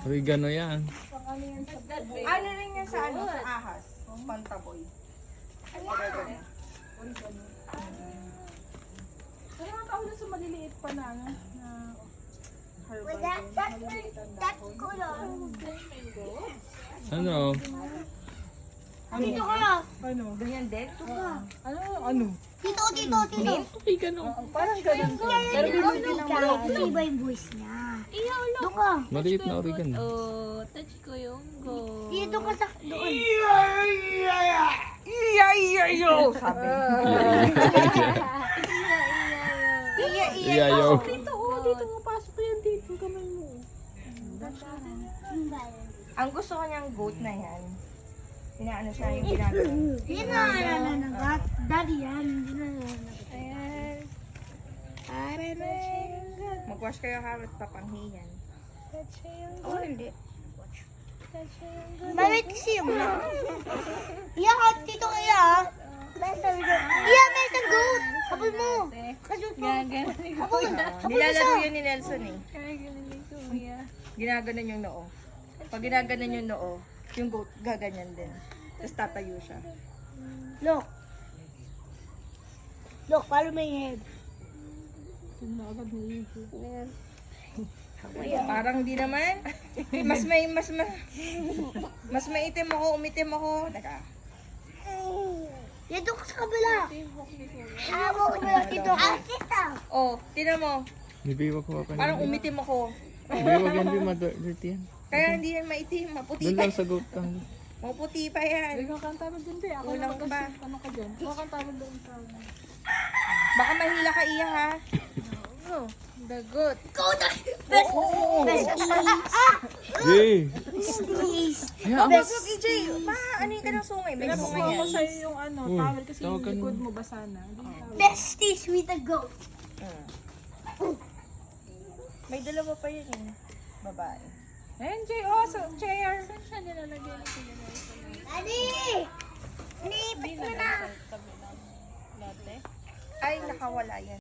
Oregano yan. Ano rin yan sa ano? Sa ahas. Pantaboy. Oregano. Pero mga tao na sa maliliit pa na, ano, na herbal. Maliliit ang dahon. Ano? Dito ka lang. Ano? Ganyan din? Ano? Dito. Oregano. Parang ganun. Pero hindi iba yung voice niya. Doon ka. Maliit na oregano. Oh, touch ko yung go. Dito ka sa doon. Sabi. Iyayaw. Dito, oh, dito mo. Pasok yan dito. Kamay mo. Ang gusto ko niyang goat na yan. Inaano siya yung ginagawa. Hindi na nananagat. Daddy yan. Hindi na nananagat. Mag-wash kayo harot papanghiyan. Oh, hindi. Bakit siya mo? Iya ka, dito kaya. Iya, may isang goat. Habol mo. Kasut mo. Habol. Nilalaro yun ni Nelson eh. Ganon ni Kuya. Ginaganon yung noo. Pag ginaganon yung noo, yung goat gaganyan din. Tapos tatayo siya. Look. Look, follow my head. Parang di naman. Mas maitim ako, umitim ako. Teka. Dito ka sa kabila. Ako ka kabila. Dito ka. Oh, tinan mo. Bibi, wag ko pa. Parang umitim ako. Bibi, wag yan. Bibi, dirty yan. Kaya hindi yan maitim. Maputi Doon pa. lang sa goat lang. Maputi pa yan. Ikaw kanta mo dyan, be. Ako Kulang naman ba? kasi, ano ka dyan? Ikaw kanta mo doon sa... Baka mahila ka iya ha. The good. Besties. Hey! Besties. Hayaan mo. Pasok, EJ. Ano yung kanang sungay? May Nakuha sungay ko yan. sa'yo yung ano, Uy, towel kasi yung tawagan likod mo. mo basa na. Besties with a goat. May dalawa pa yun eh. Babae. NJ, oh, sa chair. Saan siya nilalagay ni Kuya Nelson? Daddy! Nipit mo na. Tabi ng latte? Ay, nakawala yan.